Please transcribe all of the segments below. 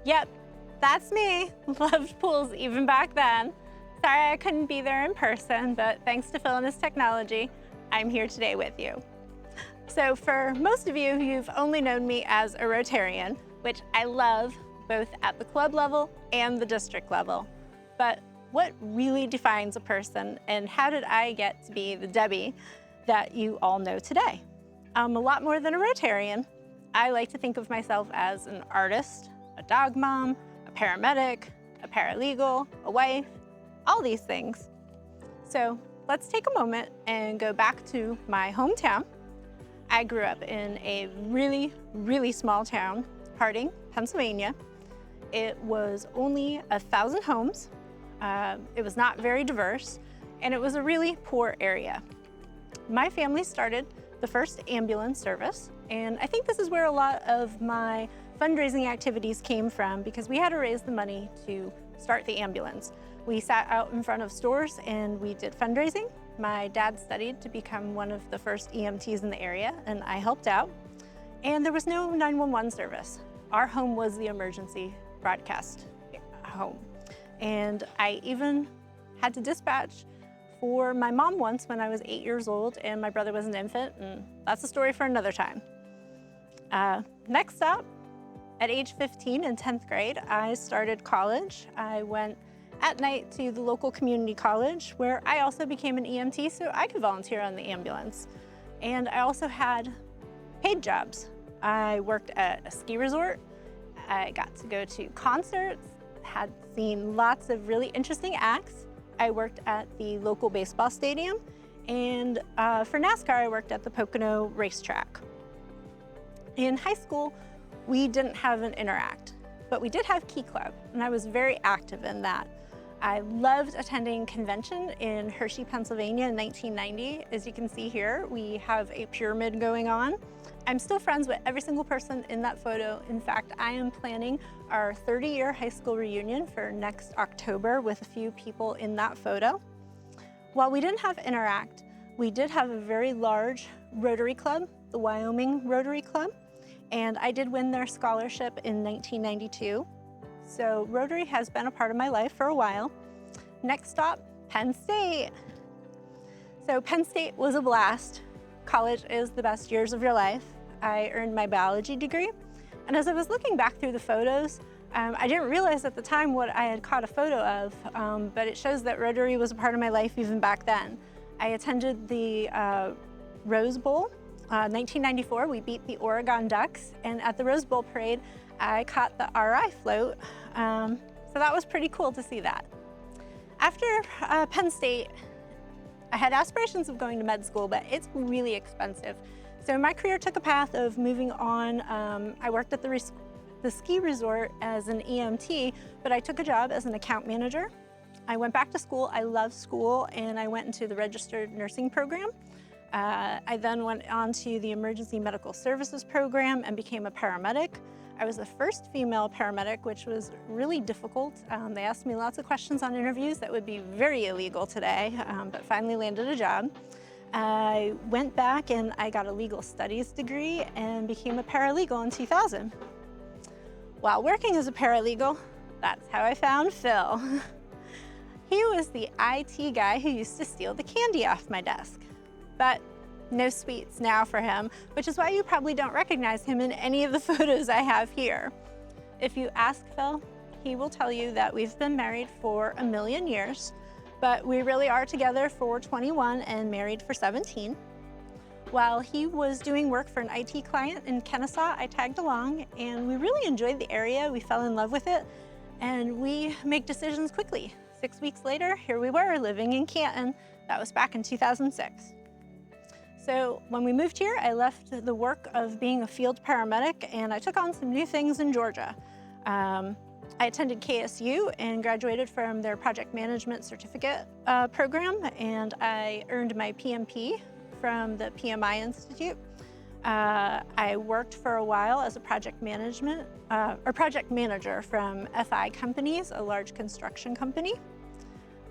Yep, that's me. Loved pools even back then. Sorry I couldn't be there in person, but thanks to Phil and his technology, I'm here today with you. So for most of you, you've only known me as a Rotarian, which I love both at the club level and the district level. But what really defines a person, and how did I get to be the Debbie that you all know today? I'm a lot more than a Rotarian. I like to think of myself as an artist, a dog mom, a paramedic, a paralegal, a wife, all these things. So let's take a moment and go back to my hometown. I grew up in a really, really small town, Harding, Pennsylvania. It was only 1,000 homes. It was not very diverse, and it was a really poor area. My family started the first ambulance service, and I think this is where a lot of my fundraising activities came from, because we had to raise the money to start the ambulance. We sat out in front of stores and we did fundraising. My dad studied to become one of the first EMTs in the area, and I helped out. And there was no 911 service. Our home was the emergency broadcast home. And I even had to dispatch for my mom once when I was 8 years old and my brother was an infant, and that's a story for another time. Next up, at age 15 in 10th grade, I started college. I went at night to the local community college, where I also became an EMT so I could volunteer on the ambulance. And I also had paid jobs. I worked at a ski resort. I got to go to concerts, had seen lots of really interesting acts. I worked at the local baseball stadium, and for NASCAR, I worked at the Pocono racetrack. In high school, we didn't have an Interact, but we did have Key Club, and I was very active in that. I loved attending convention in Hershey, Pennsylvania in 1990. As you can see here, we have a pyramid going on. I'm still friends with every single person in that photo. In fact, I am planning our 30-year high school reunion for next October with a few people in that photo. While we didn't have Interact, we did have a very large Rotary Club, the Wyoming Rotary Club, and I did win their scholarship in 1992. So Rotary has been a part of my life for a while. Next stop, Penn State. So Penn State was a blast. College is the best years of your life. I earned my biology degree. And as I was looking back through the photos, I didn't realize at the time what I had caught a photo of, but it shows that Rotary was a part of my life even back then. I attended the Rose Bowl. 1994, we beat the Oregon Ducks, and at the Rose Bowl parade, I caught the RI float, so that was pretty cool to see that. After Penn State, I had aspirations of going to med school, but it's really expensive. So my career took a path of moving on. I worked at the ski resort as an EMT, but I took a job as an account manager. I went back to school. I love school, and I went into the registered nursing program. I then went on to the emergency medical services program and became a paramedic. I was the first female paramedic, which was really difficult. They asked me lots of questions on interviews that would be very illegal today, but finally landed a job. I went back and I got a legal studies degree and became a paralegal in 2000. While working as a paralegal, that's how I found Phil. He was the IT guy who used to steal the candy off my desk. But no sweets now for him, which is why you probably don't recognize him in any of the photos I have here. If you ask Phil, he will tell you that we've been married for 1,000,000 years, but we really are together for 21 and married for 17. While he was doing work for an IT client in Kennesaw, I tagged along, and we really enjoyed the area. We fell in love with it, and we make decisions quickly. 6 weeks later, here we were living in Canton. That was back in 2006. So when we moved here, I left the work of being a field paramedic, and I took on some new things in Georgia. I attended KSU and graduated from their project management certificate program, and I earned my PMP from the PMI Institute. I worked for a while as a project manager from FI Companies, a large construction company.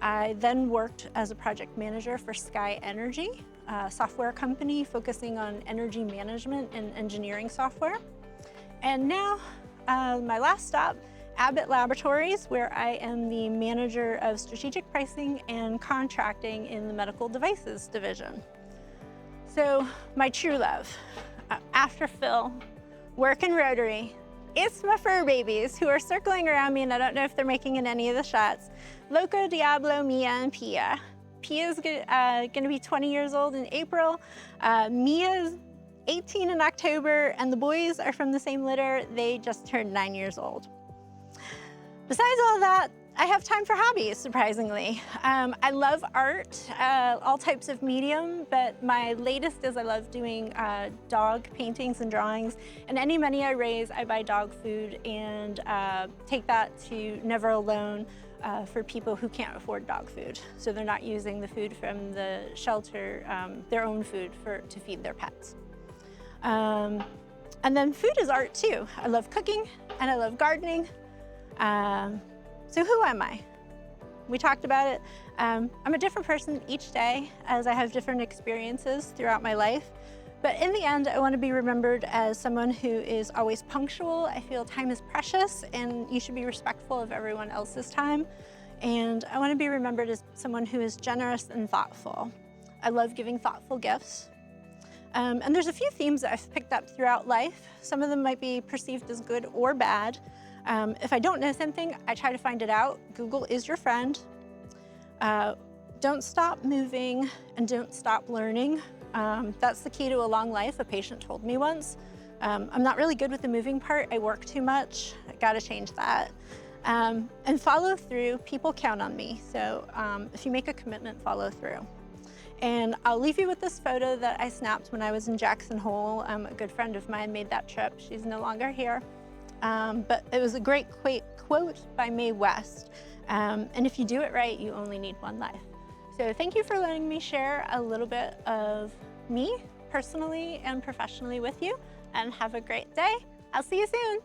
I then worked as a project manager for Sky Energy, a software company focusing on energy management and engineering software. And now my last stop Abbott Laboratories, where I am the manager of strategic pricing and contracting in the medical devices division. So my true love, after Phil, work in Rotary, it's my fur babies who are circling around me, and I don't know if they're making in any of the shots. Loco, Diablo, Mia, and Pia. Pia's gonna be 20 years old in April. Mia's 18 in October, and the boys are from the same litter. They just turned 9 years old. Besides all that, I have time for hobbies, surprisingly. I love art, all types of medium, but my latest is I love doing dog paintings and drawings. And any money I raise, I buy dog food and take that to Never Alone for people who can't afford dog food. So they're not using the food from the shelter, their own food to feed their pets. And then food is art too. I love cooking and I love gardening. So who am I? We talked about it. I'm a different person each day as I have different experiences throughout my life. But in the end, I want to be remembered as someone who is always punctual. I feel time is precious and you should be respectful of everyone else's time. And I want to be remembered as someone who is generous and thoughtful. I love giving thoughtful gifts. And there's a few themes that I've picked up throughout life. Some of them might be perceived as good or bad. If I don't know something, I try to find it out. Google is your friend. Don't stop moving and don't stop learning. That's the key to a long life, a patient told me once. I'm not really good with the moving part. I work too much. I gotta change that. And follow through. People count on me. So if you make a commitment, follow through. And I'll leave you with this photo that I snapped when I was in Jackson Hole. A good friend of mine made that trip. She's no longer here. But it was a great quote by Mae West. And if you do it right, you only need one life. So thank you for letting me share a little bit of me personally and professionally with you, and have a great day. I'll see you soon.